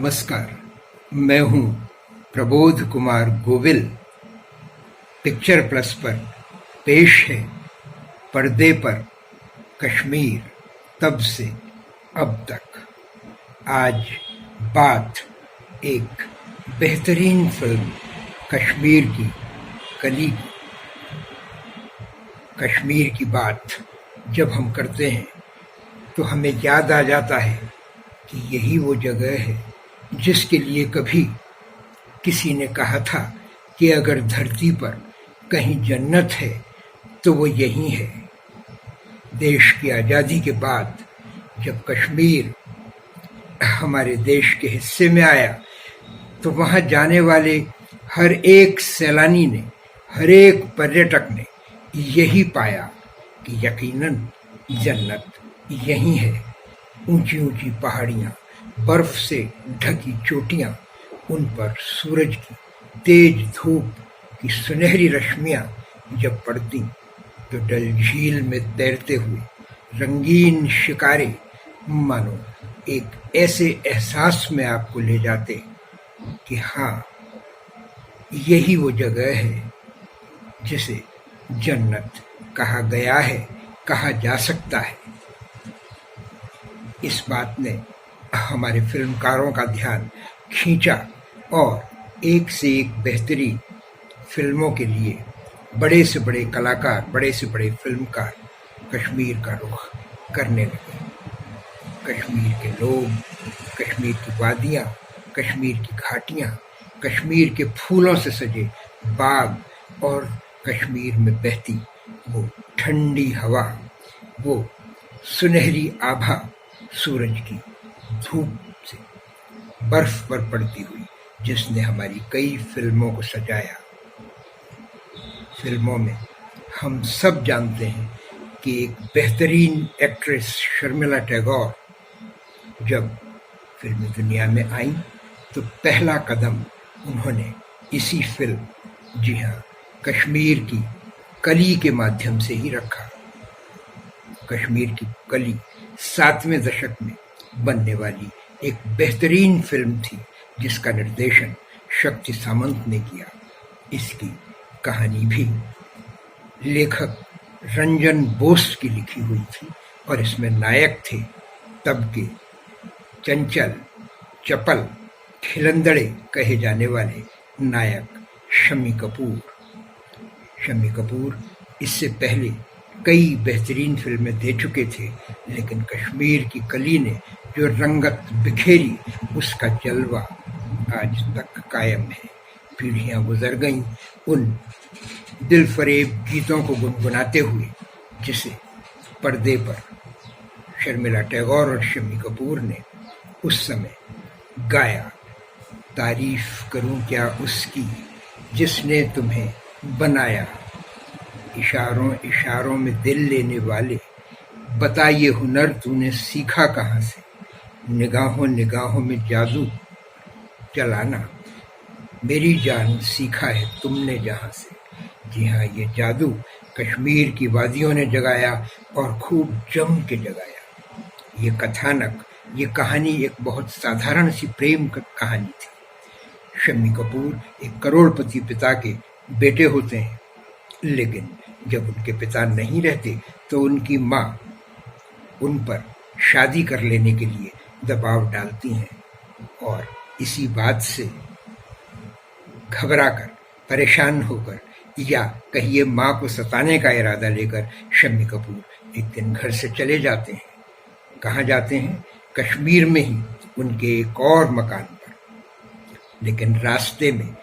नमस्कार, मैं हूं प्रबोध कुमार गोविल। पिक्चर प्लस पर पेश है पर्दे पर कश्मीर तब से अब तक। आज बात एक बेहतरीन फिल्म कश्मीर की कली की। कश्मीर की बात जब हम करते हैं तो हमें याद आ जाता है कि यही वो जगह है जिसके लिए कभी किसी ने कहा था कि अगर धरती पर कहीं जन्नत है तो वो यहीं है। देश की आज़ादी के बाद जब कश्मीर हमारे देश के हिस्से में आया तो वहाँ जाने वाले हर एक सैलानी ने, हर एक पर्यटक ने यही पाया कि यकीनन जन्नत यहीं है। ऊंची ऊंची पहाड़ियाँ, बर्फ से ढकी चोटियाँ, उन पर सूरज की तेज धूप की सुनहरी रश्मियाँ जब पड़ती तो डल झील में तैरते हुए रंगीन शिकारे मानो एक ऐसे एहसास में आपको ले जाते कि हाँ, यही वो जगह है जिसे जन्नत कहा गया है, कहा जा सकता है। इस बात ने हमारे फिल्मकारों का ध्यान खींचा और एक से एक बेहतरीन फिल्मों के लिए बड़े से बड़े कलाकार, बड़े से बड़े फिल्मकार कश्मीर का रुख करने लगे। कश्मीर के लोग, कश्मीर की वादियाँ, कश्मीर की घाटियाँ, कश्मीर के फूलों से सजे बाग और कश्मीर में बहती वो ठंडी हवा, वो सुनहरी आभा सूरज की धूप से बर्फ पर पड़ती हुई जिसने हमारी कई फिल्मों को सजाया। फिल्मों में हम सब जानते हैं कि एक बेहतरीन एक्ट्रेस शर्मिला टैगोर जब फिल्मी दुनिया में आई तो पहला कदम उन्होंने इसी फिल्म, जी हाँ, कश्मीर की कली के माध्यम से ही रखा। कश्मीर की कली 7वें दशक में बनने वाली एक बेहतरीन फिल्म थी जिसका निर्देशन शक्ति सामंत ने किया। इसकी कहानी भी लेखक रंजन बोस की लिखी हुई थी और इसमें नायक थे तब के चंचल, चपल, खिलंदड़े कहे जाने वाले नायक शम्मी कपूर। शम्मी कपूर इससे पहले कई बेहतरीन फिल्में दे चुके थे, लेकिन कश्मीर की कली ने जो रंगत बिखेरी उसका जलवा आज तक कायम है। पीढ़ियां गुजर गईं उन दिलफरेब गीतों को गुनगुनाते हुए जिसे पर्दे पर शर्मिला टैगोर और शम्मी कपूर ने उस समय गाया। तारीफ करूं क्या उसकी जिसने तुम्हें बनाया, इशारों इशारों में दिल लेने वाले, बता ये हुनर तूने सीखा कहाँ से, निगाहों निगाहों में जादू चलाना, मेरी जान सीखा है तुमने जहाँ से। जी हाँ, ये जादू कश्मीर की वादियों ने जगाया और खूब जम के जगाया। ये कथानक, ये कहानी एक बहुत साधारण सी प्रेम कहानी थी। शम्मी कपूर एक करोड़पति पिता के बेटे होते हैं, लेकिन जब उनके पिता नहीं रहते तो उनकी माँ उन पर शादी कर लेने के लिए दबाव डालती हैं और इसी बात से घबराकर, परेशान होकर या कहिए माँ को सताने का इरादा लेकर शम्मी कपूर एक दिन घर से चले जाते हैं। कहाँ जाते हैं? कश्मीर में ही उनके एक और मकान पर। लेकिन रास्ते में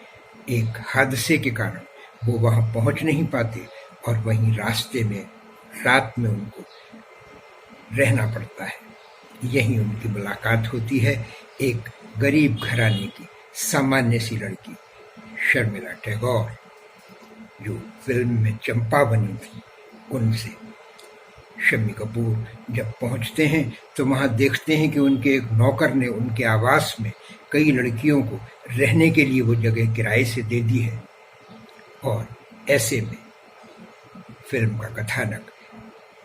एक हादसे के कारण वो वहाँ पहुँच नहीं पाते और वहीं रास्ते में रात में उनको रहना पड़ता है। यहीं उनकी मुलाकात होती है एक गरीब घराने की सामान्य सी लड़की शर्मिला टैगोर, जो फिल्म में चंपा बनी थी, उनसे। शम्मी कपूर जब पहुंचते हैं तो वहां देखते हैं कि उनके एक नौकर ने उनके आवास में कई लड़कियों को रहने के लिए वो जगह किराए से दे दी है। और ऐसे में फिल्म का कथानक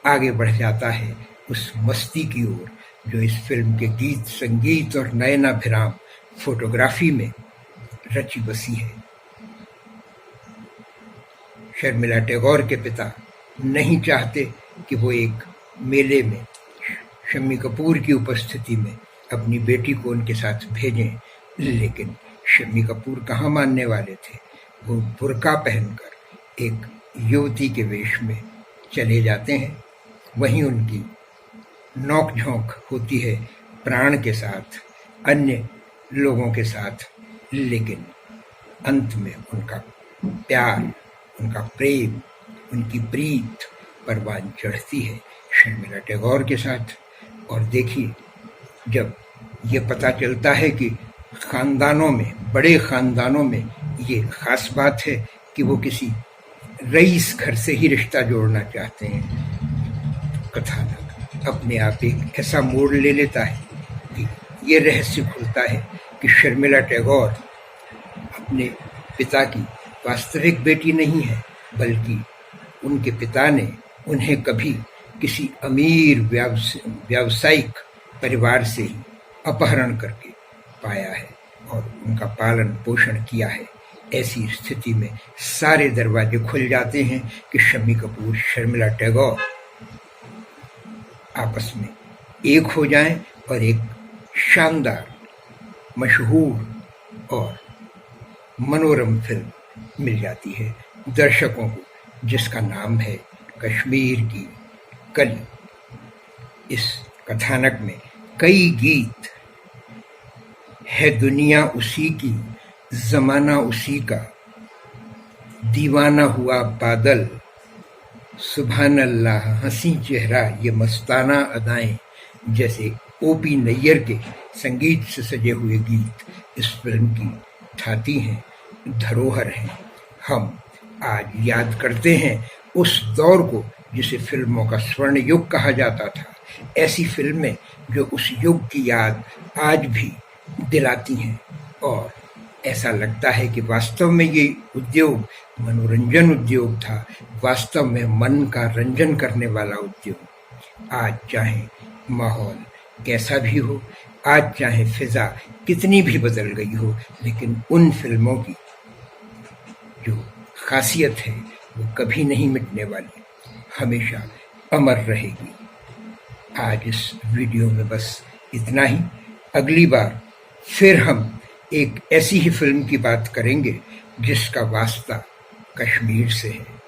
आगे बढ़ जाता है उस मस्ती की ओर जो इस फिल्म के गीत, संगीत और नयनाभिराम फोटोग्राफी में रची बसी है। शर्मिला टैगोर के पिता नहीं चाहते कि वो एक मेले में शम्मी कपूर की उपस्थिति में अपनी बेटी को उनके साथ भेजें, लेकिन शम्मी कपूर कहाँ मानने वाले थे। वो बुर्का पहनकर एक युवती के वेश में चले जाते हैं। वहीं उनकी नोक-झोंक होती है प्राण के साथ, अन्य लोगों के साथ, लेकिन अंत में उनका प्यार, उनका प्रेम, उनकी प्रीत परवान चढ़ती है शर्मिला टैगोर के साथ। और देखिए, जब ये पता चलता है कि खानदानों में, बड़े खानदानों में ये खास बात है कि वो किसी रईस घर से ही रिश्ता जोड़ना चाहते हैं, कथानक अपने आप एक ऐसा मोड़ ले लेता है कि ये रहस्य खुलता है कि शर्मिला टैगोर अपने पिता की वास्तविक बेटी नहीं है, बल्कि उनके पिता ने उन्हें कभी किसी अमीर व्यावसायिक परिवार से ही अपहरण करके पाया है और उनका पालन पोषण किया है। ऐसी स्थिति में सारे दरवाजे खुल जाते हैं कि शम्मी कपूर, शर्मिला टैगोर आपस में एक हो जाएं और एक शानदार, मशहूर और मनोरम फिल्म मिल जाती है दर्शकों को, जिसका नाम है कश्मीर की कली। इस कथानक में कई गीत है, दुनिया उसी की, जमाना उसी का, दीवाना हुआ बादल, सुभान अल्लाह, हंसी चेहरा, ये मस्ताना अदाएं जैसे ओपी नैयर के संगीत से सजे हुए गीत इस फिल्म की छाती हैं, धरोहर हैं। हम आज याद करते हैं उस दौर को जिसे फिल्मों का स्वर्ण युग कहा जाता था। ऐसी फिल्में जो उस युग की याद आज भी दिलाती हैं और ऐसा लगता है कि वास्तव में ये उद्योग मनोरंजन उद्योग था, वास्तव में मन का रंजन करने वाला उद्योग। आज चाहे माहौल कैसा भी हो, आज चाहे फिजा कितनी भी बदल गई हो, लेकिन उन फिल्मों की जो खासियत है वो कभी नहीं मिटने वाली, हमेशा अमर रहेगी। आज इस वीडियो में बस इतना ही। अगली बार फिर हम एक ऐसी ही फिल्म की बात करेंगे जिसका वास्ता कश्मीर से है।